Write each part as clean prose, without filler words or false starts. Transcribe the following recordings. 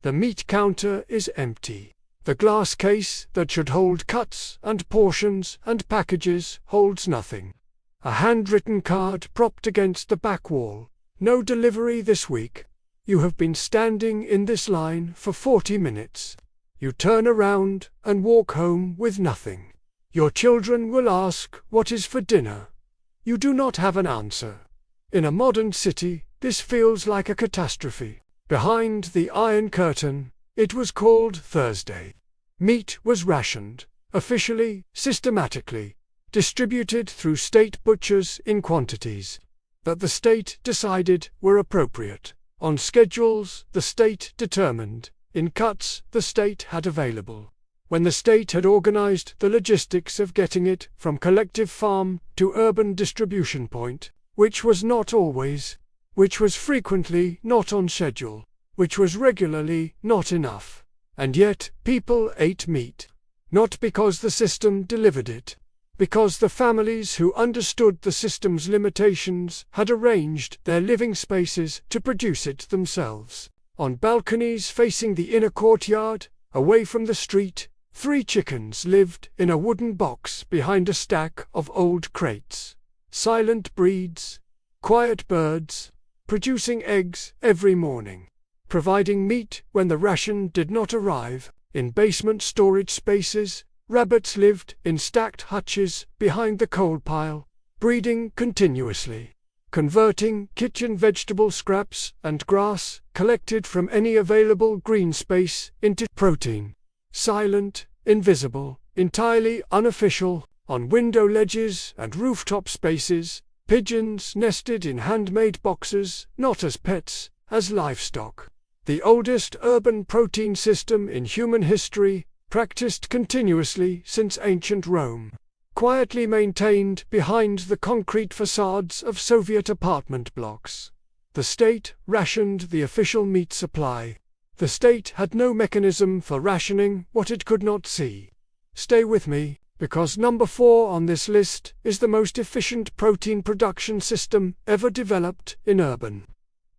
The meat counter is empty. The glass case that should hold cuts and portions and packages holds nothing. A handwritten card propped against the back wall. No delivery this week. You have been standing in this line for 40 minutes. You turn around and walk home with nothing. Your children will ask what is for dinner. You do not have an answer. In a modern city, this feels like a catastrophe. Behind the Iron Curtain, it was called Thursday. Meat was rationed, officially, systematically, distributed through state butchers in quantities that the state decided were appropriate, on schedules the state determined, in cuts the state had available. When the state had organized the logistics of getting it from collective farm to urban distribution point, which was not always, which was frequently not on schedule, which was regularly not enough. And yet people ate meat, not because the system delivered it, because the families who understood the system's limitations had arranged their living spaces to produce it themselves. On balconies facing the inner courtyard, away from the street, 3 chickens lived in a wooden box behind a stack of old crates. Silent breeds, quiet birds, producing eggs every morning, providing meat when the ration did not arrive. In basement storage spaces, rabbits lived in stacked hutches behind the coal pile, breeding continuously, converting kitchen vegetable scraps and grass collected from any available green space into protein. Silent, invisible, entirely unofficial, on window ledges and rooftop spaces, pigeons nested in handmade boxes, not as pets, as livestock. The oldest urban protein system in human history, practiced continuously since ancient Rome, quietly maintained behind the concrete facades of Soviet apartment blocks. The state rationed the official meat supply. The state had no mechanism for rationing what it could not see. Stay with me, because number 4 on this list is the most efficient protein production system ever developed in urban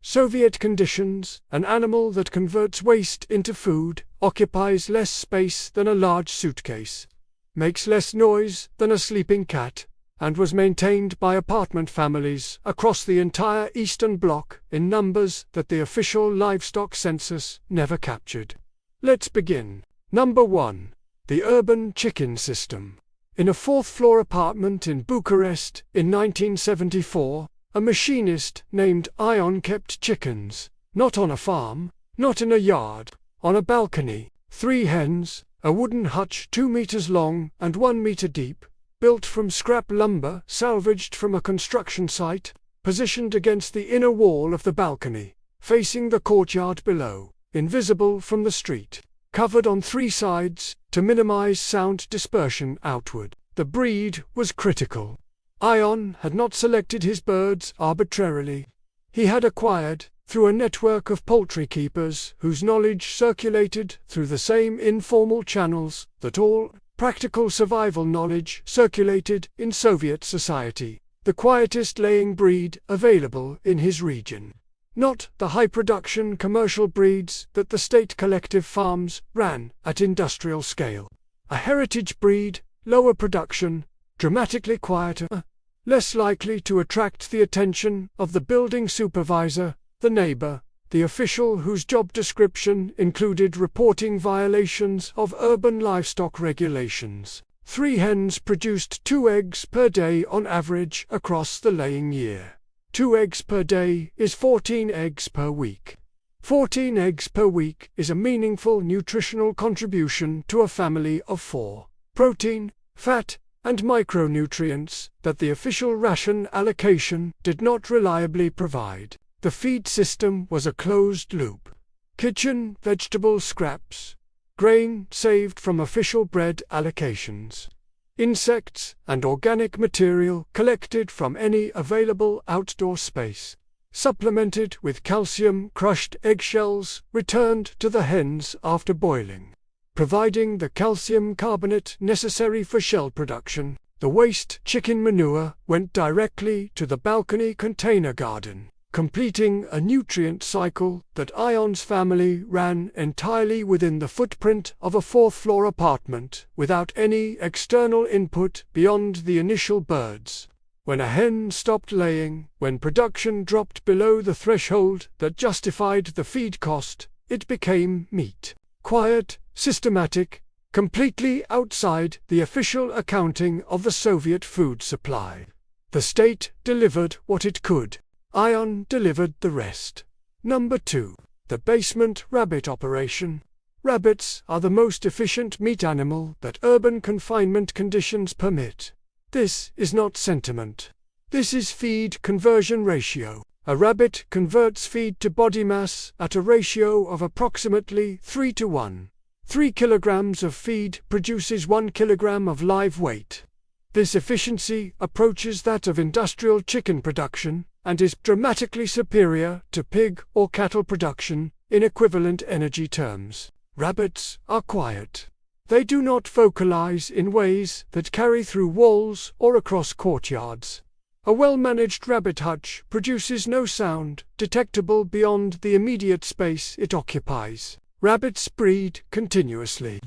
Soviet conditions. An animal that converts waste into food, occupies less space than a large suitcase, makes less noise than a sleeping cat, and was maintained by apartment families across the entire Eastern Bloc in numbers that the official livestock census never captured. Let's begin. Number 1. The urban chicken system. In a 4th-floor apartment in Bucharest in 1974, a machinist named Ion kept chickens, not on a farm, not in a yard, on a balcony. 3 hens, a wooden hutch 2 meters long and 1 meter deep, built from scrap lumber salvaged from a construction site, positioned against the inner wall of the balcony, facing the courtyard below, invisible from the street, covered on 3 sides to minimize sound dispersion outward. The breed was critical. Ion had not selected his birds arbitrarily. He had acquired, through a network of poultry keepers whose knowledge circulated through the same informal channels that all practical survival knowledge circulated in Soviet society, the quietest laying breed available in his region. Not the high-production commercial breeds that the state collective farms ran at industrial scale. A heritage breed, lower production, dramatically quieter, less likely to attract the attention of the building supervisor, the neighbor, the official whose job description included reporting violations of urban livestock regulations. 3 hens produced 2 eggs per day on average across the laying year. 2 eggs per day is 14 eggs per week. 14 eggs per week is a meaningful nutritional contribution to a family of 4. Protein, fat, and micronutrients that the official ration allocation did not reliably provide. The feed system was a closed loop. Kitchen vegetable scraps, grain saved from official bread allocations, insects and organic material collected from any available outdoor space, supplemented with calcium crushed eggshells returned to the hens after boiling, providing the calcium carbonate necessary for shell production. The waste chicken manure went directly to the balcony container garden. completing a nutrient cycle that Ion's family ran entirely within the footprint of a fourth-floor apartment without any external input beyond the initial birds. When a hen stopped laying, when production dropped below the threshold that justified the feed cost, it became meat. Quiet, systematic, completely outside the official accounting of the Soviet food supply. The state delivered what it could. Ion delivered the rest. Number 2. The basement rabbit operation. Rabbits are the most efficient meat animal that urban confinement conditions permit. This is not sentiment. This is feed conversion ratio. A rabbit converts feed to body mass at a ratio of approximately 3 to 1. 3 kilograms of feed produces 1 kilogram of live weight. This efficiency approaches that of industrial chicken production and is dramatically superior to pig or cattle production in equivalent energy terms. Rabbits are quiet. They do not vocalize in ways that carry through walls or across courtyards. A well-managed rabbit hutch produces no sound detectable beyond the immediate space it occupies. Rabbits breed continuously.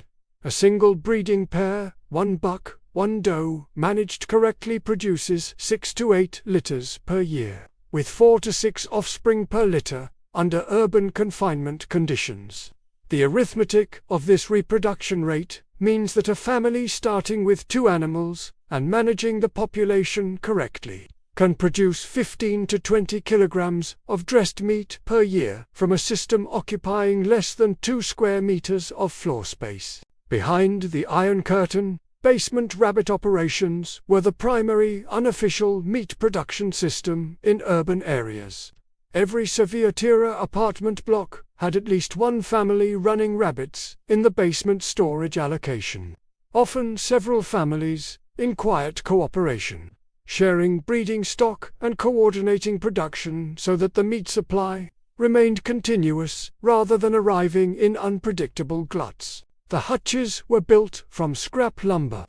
A single breeding pair, one buck, one doe, managed correctly produces 6 to 8 litters per year, with 4 to 6 offspring per litter, under urban confinement conditions. The arithmetic of this reproduction rate means that a family starting with 2 animals and managing the population correctly can produce 15 to 20 kilograms of dressed meat per year from a system occupying less than 2 square meters of floor space. Behind the Iron Curtain, basement rabbit operations were the primary unofficial meat production system in urban areas. Every Soviet-era apartment block had at least one family running rabbits in the basement storage allocation. Often several families, in quiet cooperation, sharing breeding stock and coordinating production so that the meat supply remained continuous rather than arriving in unpredictable gluts. The hutches were built from scrap lumber.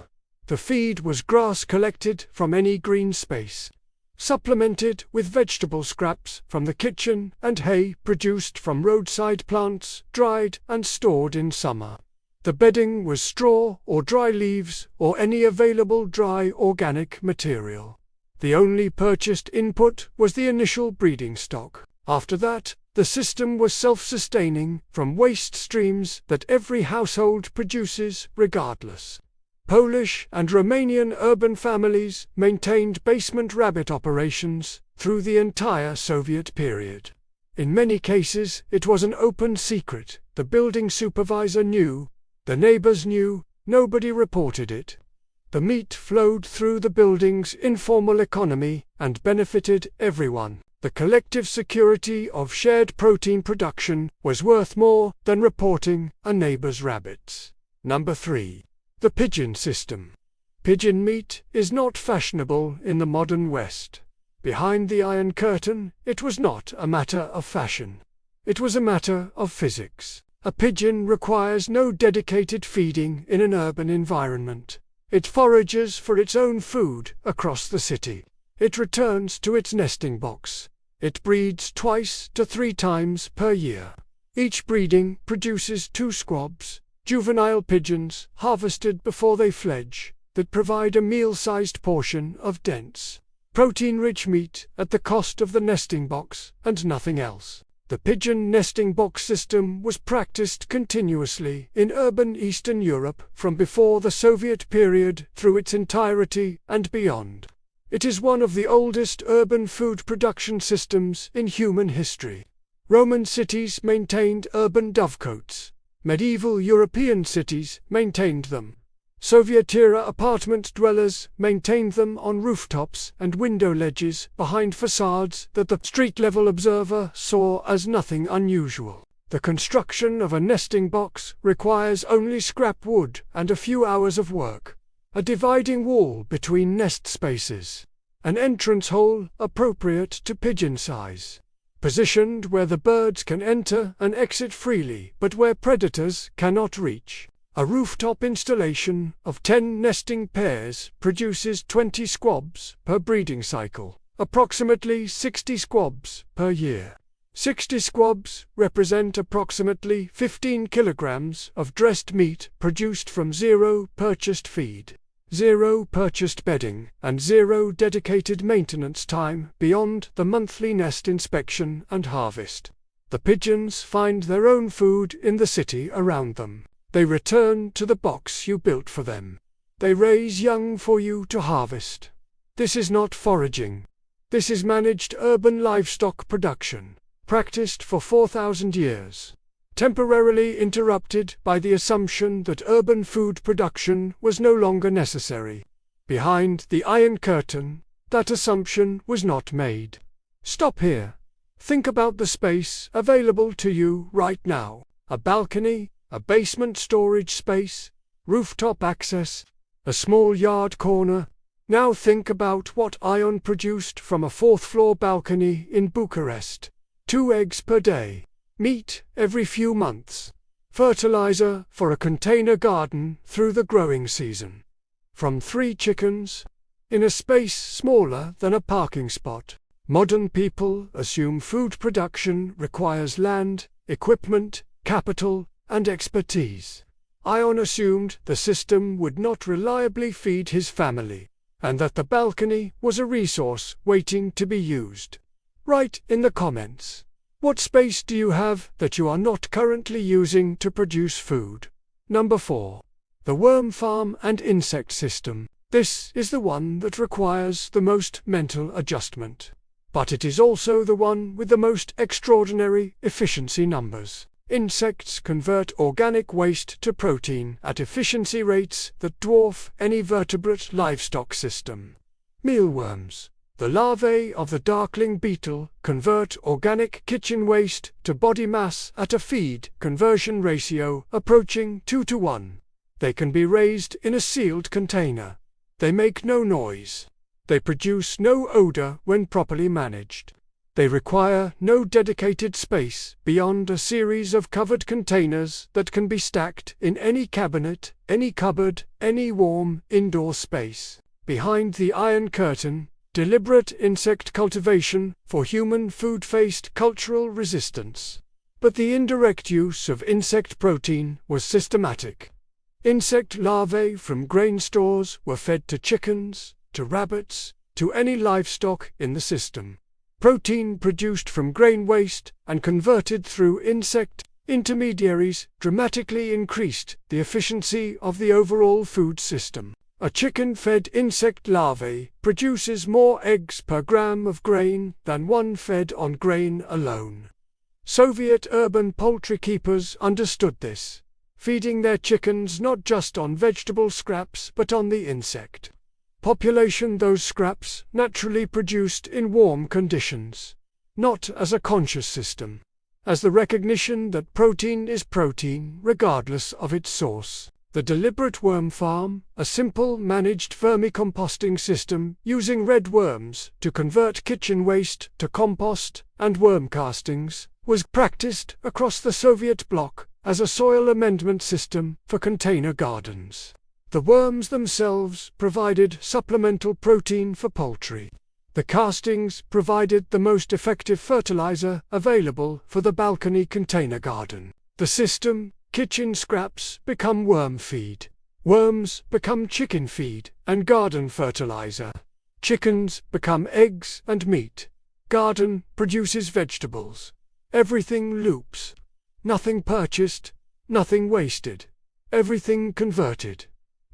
The feed was grass collected from any green space, supplemented with vegetable scraps from the kitchen and hay produced from roadside plants, dried and stored in summer. The bedding was straw or dry leaves or any available dry organic material. The only purchased input was the initial breeding stock. After that, the system was self-sustaining from waste streams that every household produces regardless. Polish and Romanian urban families maintained basement rabbit operations through the entire Soviet period. In many cases, it was an open secret. The building supervisor knew, the neighbors knew, nobody reported it. The meat flowed through the building's informal economy and benefited everyone. The collective security of shared protein production was worth more than reporting a neighbor's rabbits. Number 3. The pigeon system. Pigeon meat is not fashionable in the modern West. Behind the Iron Curtain, it was not a matter of fashion. It was a matter of physics. A pigeon requires no dedicated feeding in an urban environment. It forages for its own food across the city. It returns to its nesting box. It breeds 2 to 3 times per year. Each breeding produces 2 squabs, juvenile pigeons harvested before they fledge, that provide a meal-sized portion of dense, protein-rich meat at the cost of the nesting box and nothing else. The pigeon nesting box system was practiced continuously in urban Eastern Europe from before the Soviet period through its entirety and beyond. It is one of the oldest urban food production systems in human history. Roman cities maintained urban dovecotes. Medieval European cities maintained them. Soviet-era apartment dwellers maintained them on rooftops and window ledges behind facades that the street-level observer saw as nothing unusual. The construction of a nesting box requires only scrap wood and a few hours of work. A dividing wall between nest spaces. An entrance hole appropriate to pigeon size. Positioned where the birds can enter and exit freely, but where predators cannot reach. A rooftop installation of 10 nesting pairs produces 20 squabs per breeding cycle. approximately 60 squabs per year. 60 squabs represent approximately 15 kilograms of dressed meat produced from 0 purchased feed, 0 purchased bedding, and 0 dedicated maintenance time beyond the monthly nest inspection and harvest. The pigeons find their own food in the city around them. They return to the box you built for them. They raise young for you to harvest. This is not foraging. This is managed urban livestock production, practiced for 4,000 years, temporarily interrupted by the assumption that urban food production was no longer necessary. Behind the Iron Curtain, that assumption was not made. Stop here. Think about the space available to you right now. A balcony, a basement storage space, rooftop access, a small yard corner. Now think about what Ion produced from a 4th-floor balcony in Bucharest. 2 eggs per day, meat every few months, fertilizer for a container garden through the growing season. From 3 chickens, in a space smaller than a parking spot. Modern people assume food production requires land, equipment, capital, and expertise. Ion assumed the system would not reliably feed his family, and that the balcony was a resource waiting to be used. Write in the comments, what space do you have that you are not currently using to produce food? Number 4. The worm farm and insect system. This is the one that requires the most mental adjustment. But it is also the one with the most extraordinary efficiency numbers. Insects convert organic waste to protein at efficiency rates that dwarf any vertebrate livestock system. Mealworms, the larvae of the darkling beetle, convert organic kitchen waste to body mass at a feed conversion ratio approaching 2:1. They can be raised in a sealed container. They make no noise. They produce no odor when properly managed. They require no dedicated space beyond a series of covered containers that can be stacked in any cabinet, any cupboard, any warm indoor space. Behind the Iron Curtain, deliberate insect cultivation for human food faced cultural resistance. But the indirect use of insect protein was systematic. Insect larvae from grain stores were fed to chickens, to rabbits, to any livestock in the system. Protein produced from grain waste and converted through insect intermediaries dramatically increased the efficiency of the overall food system. A chicken-fed insect larvae produces more eggs per gram of grain than one fed on grain alone. Soviet urban poultry keepers understood this, feeding their chickens not just on vegetable scraps but on the insect population those scraps naturally produced in warm conditions, not as a conscious system, as the recognition that protein is protein regardless of its source. The deliberate worm farm, a simple managed vermicomposting system using red worms to convert kitchen waste to compost and worm castings, was practiced across the Soviet bloc as a soil amendment system for container gardens. The worms themselves provided supplemental protein for poultry. The castings provided the most effective fertilizer available for the balcony container garden. The system, kitchen scraps become worm feed. Worms become chicken feed and garden fertilizer. Chickens become eggs and meat. Garden produces vegetables. Everything loops. Nothing purchased, nothing wasted. Everything converted.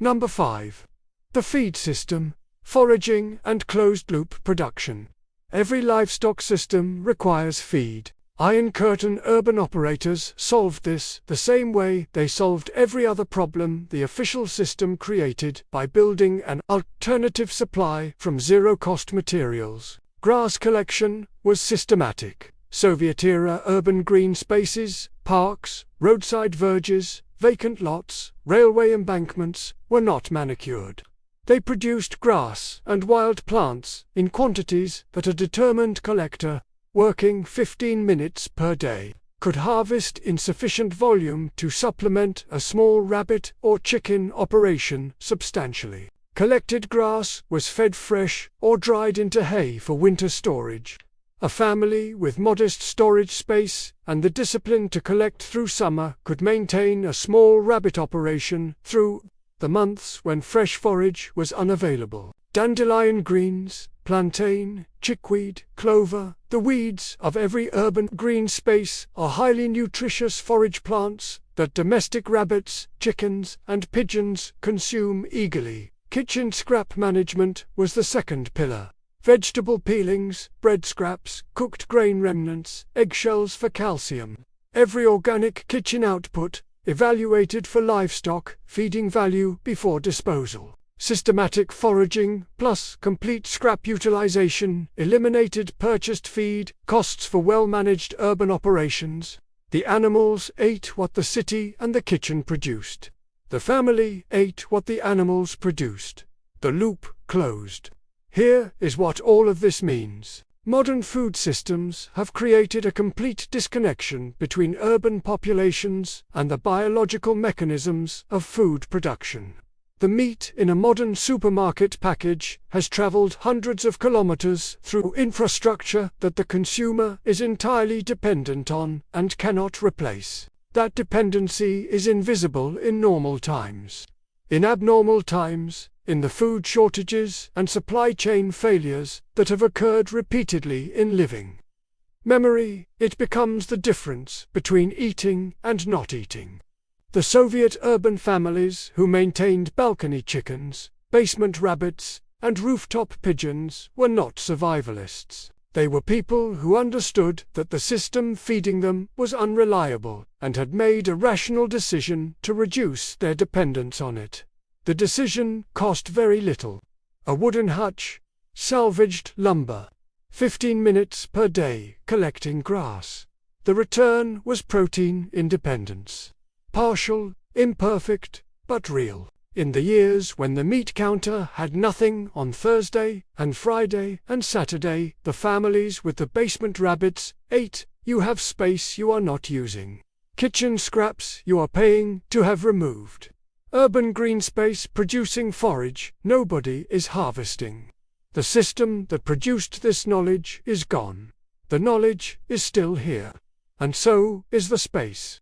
Number 5. The feed system, foraging and closed-loop production. Every livestock system requires feed. Iron Curtain urban operators solved this the same way they solved every other problem the official system created by building an alternative supply from zero-cost materials. Grass collection was systematic. Soviet-era urban green spaces, parks, roadside verges, vacant lots, railway embankments were not manicured. They produced grass and wild plants in quantities that a determined collector, working 15 minutes per day, could harvest in sufficient volume to supplement a small rabbit or chicken operation substantially. Collected grass was fed fresh or dried into hay for winter storage. A family with modest storage space and the discipline to collect through summer could maintain a small rabbit operation through the months when fresh forage was unavailable. Dandelion greens, plantain, chickweed, clover, the weeds of every urban green space are highly nutritious forage plants that domestic rabbits, chickens, and pigeons consume eagerly. Kitchen scrap management was the second pillar. Vegetable peelings, bread scraps, cooked grain remnants, eggshells for calcium. Every organic kitchen output evaluated for livestock feeding value before disposal. Systematic foraging plus complete scrap utilization eliminated purchased feed costs for well-managed urban operations. The animals ate what the city and the kitchen produced. The family ate what the animals produced. The loop closed. Here is what all of this means. Modern food systems have created a complete disconnection between urban populations and the biological mechanisms of food production. The meat in a modern supermarket package has traveled hundreds of kilometers through infrastructure that the consumer is entirely dependent on and cannot replace. That dependency is invisible in normal times. In abnormal times, in the food shortages and supply chain failures that have occurred repeatedly in living memory, it becomes the difference between eating and not eating. The Soviet urban families who maintained balcony chickens, basement rabbits, and rooftop pigeons were not survivalists. They were people who understood that the system feeding them was unreliable and had made a rational decision to reduce their dependence on it. The decision cost very little. A wooden hutch, salvaged lumber, 15 minutes per day collecting grass. The return was protein independence. Partial, imperfect, but real. In the years when the meat counter had nothing on Thursday and Friday and Saturday, the families with the basement rabbits ate. You have space you are not using. Kitchen scraps you are paying to have removed. Urban green space producing forage nobody is harvesting. The system that produced this knowledge is gone. The knowledge is still here. And so is the space.